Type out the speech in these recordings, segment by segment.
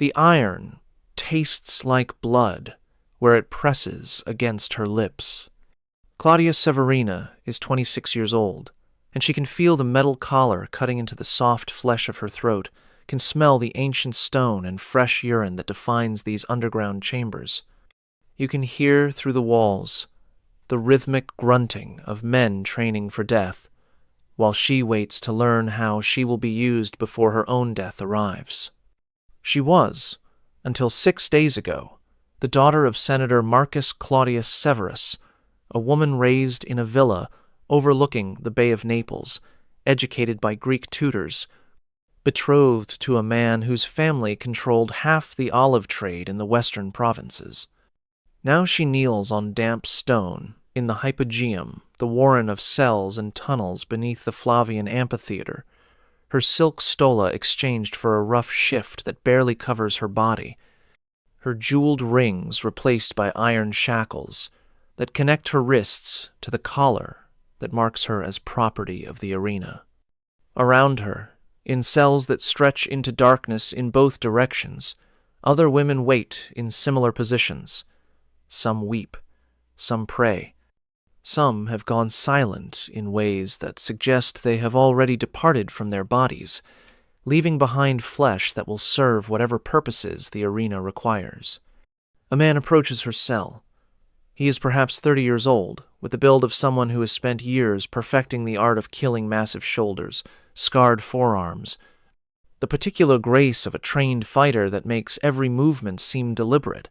The iron tastes like blood where it presses against her lips. Claudia Severina is 26 years old, and she can feel the metal collar cutting into the soft flesh of her throat, can smell the ancient stone and fresh urine that defines these underground chambers. You can hear through the walls the rhythmic grunting of men training for death, while she waits to learn how she will be used before her own death arrives. She was, until 6 days ago, the daughter of Senator Marcus Claudius Severus, a woman raised in a villa overlooking the Bay of Naples, educated by Greek tutors, betrothed to a man whose family controlled half the olive trade in the western provinces. Now she kneels on damp stone in the hypogeum, the warren of cells and tunnels beneath the Flavian amphitheater, her silk stola exchanged for a rough shift that barely covers her body, her jeweled rings replaced by iron shackles that connect her wrists to the collar that marks her as property of the arena. Around her, in cells that stretch into darkness in both directions, other women wait in similar positions. Some weep, some pray. Some have gone silent in ways that suggest they have already departed from their bodies, leaving behind flesh that will serve whatever purposes the arena requires. A man approaches her cell. He is perhaps 30 years old, with the build of someone who has spent years perfecting the art of killing massive shoulders, scarred forearms, the particular grace of a trained fighter that makes every movement seem deliberate.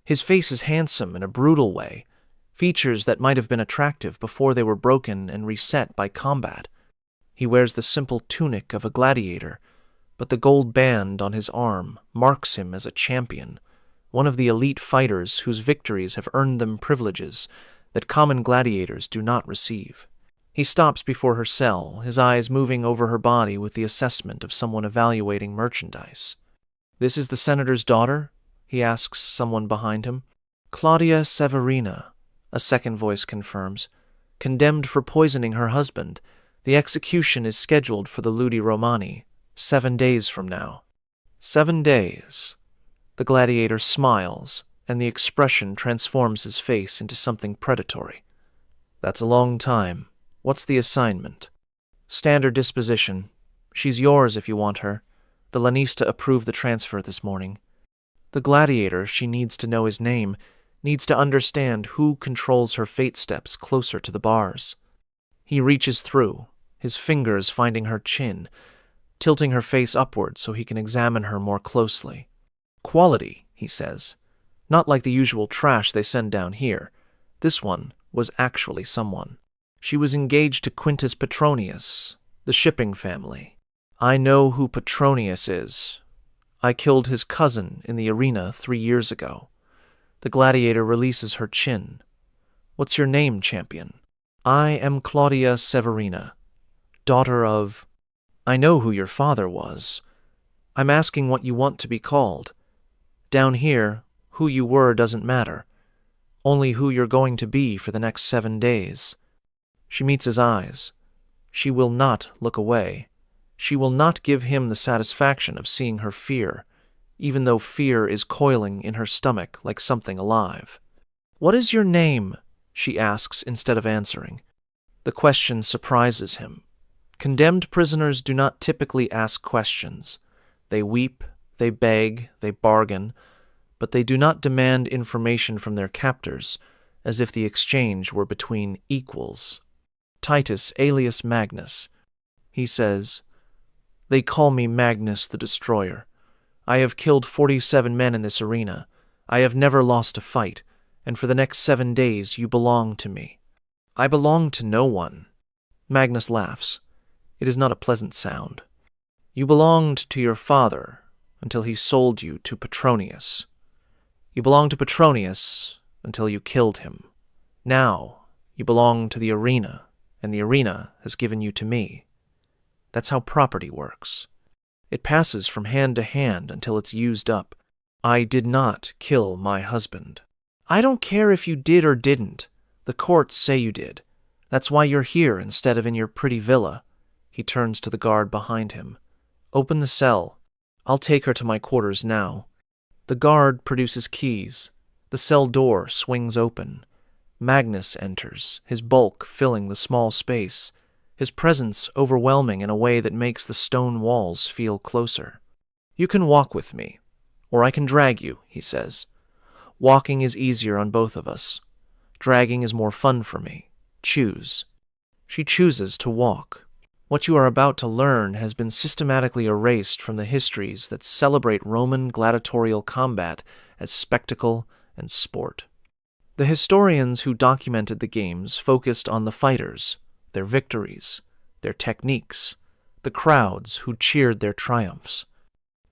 His face is handsome in a brutal way, features that might have been attractive before they were broken and reset by combat. He wears the simple tunic of a gladiator, but the gold band on his arm marks him as a champion, one of the elite fighters whose victories have earned them privileges that common gladiators do not receive. He stops before her cell, his eyes moving over her body with the assessment of someone evaluating merchandise. "This is the senator's daughter?" he asks someone behind him. "Claudia Severina," a second voice confirms. "Condemned for poisoning her husband. The execution is scheduled for the Ludi Romani, 7 days from now." 7 days. The gladiator smiles, and the expression transforms his face into something predatory. "That's a long time. What's the assignment?" "Standard disposition. She's yours if you want her. The Lanista approved the transfer this morning." The gladiator, she needs to know his name, needs to understand who controls her fate steps closer to the bars. He reaches through, his fingers finding her chin, tilting her face upward so he can examine her more closely. "Quality," he says. "Not like the usual trash they send down here. This one was actually someone. She was engaged to Quintus Petronius, the shipping family. I know who Petronius is. I killed his cousin in the arena 3 years ago." The gladiator releases her chin. "What's your name, champion?" "I am Claudia Severina, daughter of—" "I know who your father was. I'm asking what you want to be called. Down here, who you were doesn't matter. Only who you're going to be for the next 7 days." She meets his eyes. She will not look away. She will not give him the satisfaction of seeing her fear, even though fear is coiling in her stomach like something alive. "What is your name?" she asks instead of answering. The question surprises him. Condemned prisoners do not typically ask questions. They weep, they beg, they bargain, but they do not demand information from their captors, as if the exchange were between equals. "Titus alias Magnus," he says. "They call me Magnus the Destroyer. I have killed 47 men in this arena. I have never lost a fight, and for the next 7 days you belong to me." "I belong to no one." Magnus laughs. It is not a pleasant sound. "You belonged to your father until he sold you to Petronius. You belonged to Petronius until you killed him. Now you belong to the arena, and the arena has given you to me. That's how property works. It passes from hand to hand until it's used up. I did not kill my husband." "I don't care if you did or didn't. The courts say you did. That's why you're here instead of in your pretty villa." He turns to the guard behind him. "Open the cell." I'll take her to my quarters now. The guard produces keys. The cell door swings open. Magnus enters, his bulk filling the small space, his presence overwhelming in a way that makes the stone walls feel closer. You can walk with me, or I can drag you, he says. Walking is easier on both of us. Dragging is more fun for me. Choose. She chooses to walk. What you are about to learn has been systematically erased from the histories that celebrate Roman gladiatorial combat as spectacle and sport. The historians who documented the games focused on the fighters, their victories, their techniques, the crowds who cheered their triumphs.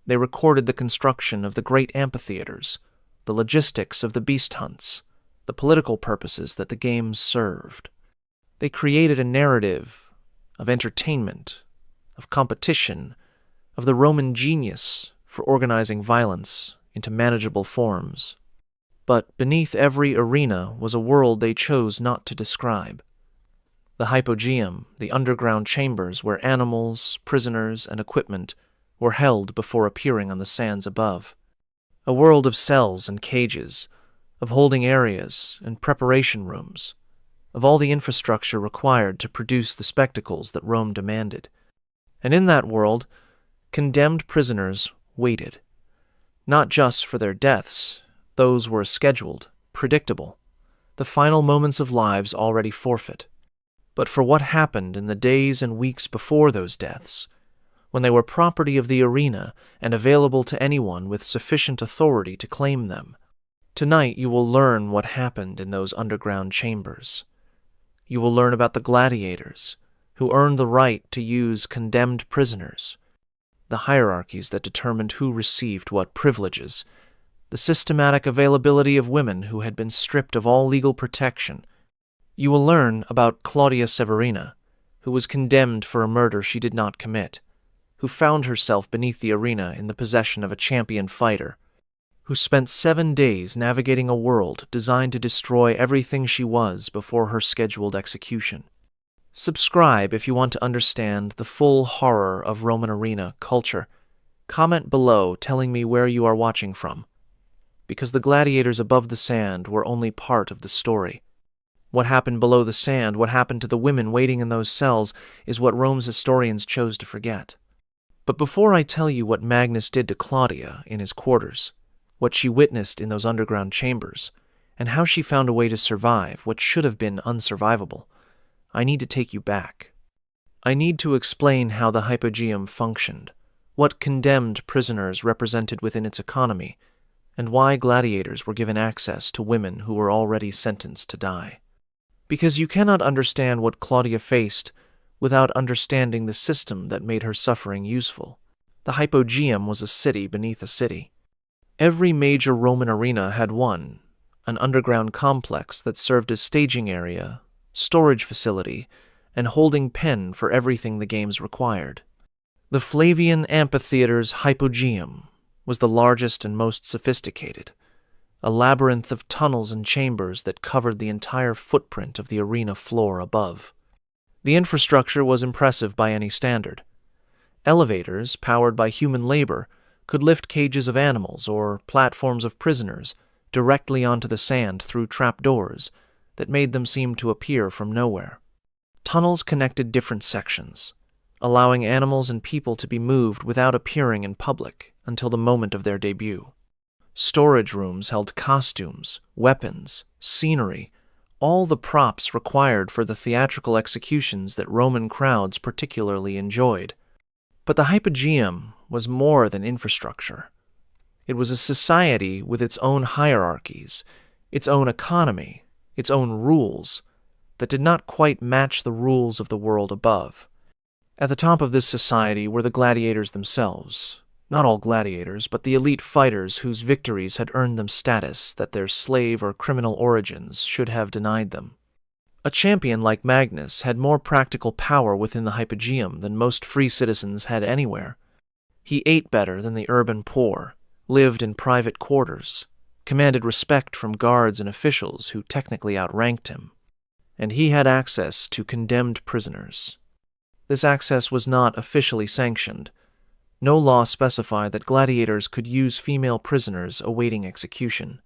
They recorded the construction of the great amphitheaters, the logistics of the beast hunts, the political purposes that the games served. They created a narrative of entertainment, of competition, of the Roman genius for organizing violence into manageable forms. But beneath every arena was a world they chose not to describe. The hypogeum, the underground chambers where animals, prisoners, and equipment were held before appearing on the sands above. A world of cells and cages, of holding areas and preparation rooms, of all the infrastructure required to produce the spectacles that Rome demanded. And in that world, condemned prisoners waited, not just for their deaths. Those were scheduled, predictable, the final moments of lives already forfeit, but for what happened in the days and weeks before those deaths, when they were property of the arena and available to anyone with sufficient authority to claim them. Tonight you will learn what happened in those underground chambers. You will learn about the gladiators, who earned the right to use condemned prisoners, the hierarchies that determined who received what privileges, the systematic availability of women who had been stripped of all legal protection. You will learn about Claudia Severina, who was condemned for a murder she did not commit, who found herself beneath the arena in the possession of a champion fighter, who spent 7 days navigating a world designed to destroy everything she was before her scheduled execution. Subscribe if you want to understand the full horror of Roman arena culture. Comment below telling me where you are watching from, because the gladiators above the sand were only part of the story. What happened below the sand, what happened to the women waiting in those cells, is what Rome's historians chose to forget. But before I tell you what Magnus did to Claudia in his quarters, what she witnessed in those underground chambers, and how she found a way to survive what should have been unsurvivable, I need to take you back. I need to explain how the hypogeum functioned, what condemned prisoners represented within its economy, and why gladiators were given access to women who were already sentenced to die. Because you cannot understand what Claudia faced without understanding the system that made her suffering useful. The hypogeum was a city beneath a city. Every major Roman arena had one, an underground complex that served as staging area, storage facility, and holding pen for everything the games required. The Flavian Amphitheater's hypogeum was the largest and most sophisticated, a labyrinth of tunnels and chambers that covered the entire footprint of the arena floor above. The infrastructure was impressive by any standard. Elevators, powered by human labor, could lift cages of animals or platforms of prisoners directly onto the sand through trapdoors that made them seem to appear from nowhere. Tunnels connected different sections, allowing animals and people to be moved without appearing in public until the moment of their debut. Storage rooms held costumes, weapons, scenery, all the props required for the theatrical executions that Roman crowds particularly enjoyed. But the hypogeum was more than infrastructure. It was a society with its own hierarchies, its own economy, its own rules, that did not quite match the rules of the world above. At the top of this society were the gladiators themselves. Not all gladiators, but the elite fighters whose victories had earned them status that their slave or criminal origins should have denied them. A champion like Magnus had more practical power within the hypogeum than most free citizens had anywhere. He ate better than the urban poor, lived in private quarters, commanded respect from guards and officials who technically outranked him, and he had access to condemned prisoners. This access was not officially sanctioned, No law specified that gladiators could use female prisoners awaiting execution,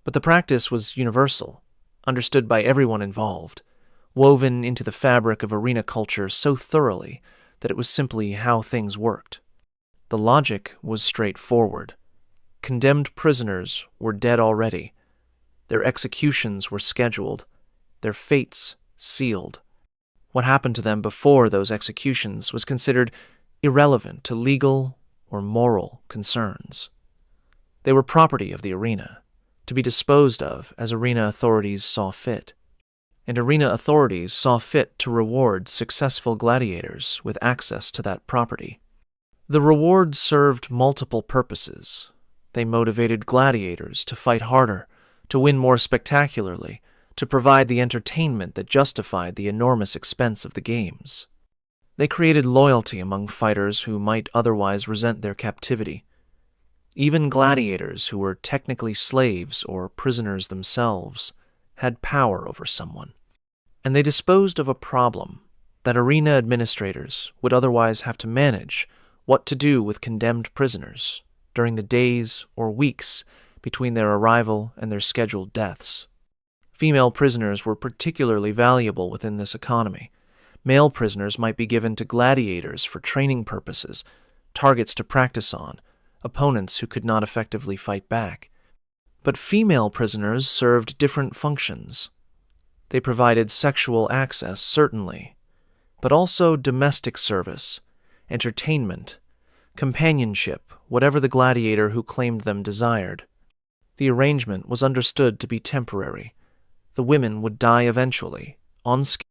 but the practice was universal, understood by everyone involved, woven into the fabric of arena culture so thoroughly that it was simply how things worked. The logic was straightforward. Condemned prisoners were dead already. Their executions were scheduled, their fates sealed. What happened to them before those executions was considered irrelevant to legal or moral concerns. They were property of the arena, to be disposed of as arena authorities saw fit. And arena authorities saw fit to reward successful gladiators with access to that property. The rewards served multiple purposes. They motivated gladiators to fight harder, to win more spectacularly, to provide the entertainment that justified the enormous expense of the games. They created loyalty among fighters who might otherwise resent their captivity. Even gladiators who were technically slaves or prisoners themselves had power over someone. And they disposed of a problem that arena administrators would otherwise have to manage: what to do with condemned prisoners during the days or weeks between their arrival and their scheduled deaths. Female prisoners were particularly valuable within this economy. Male prisoners might be given to gladiators for training purposes, targets to practice on, opponents who could not effectively fight back. But female prisoners served different functions. They provided sexual access, certainly, but also domestic service, entertainment, companionship, whatever the gladiator who claimed them desired. The arrangement was understood to be temporary. The women would die eventually, on schedule.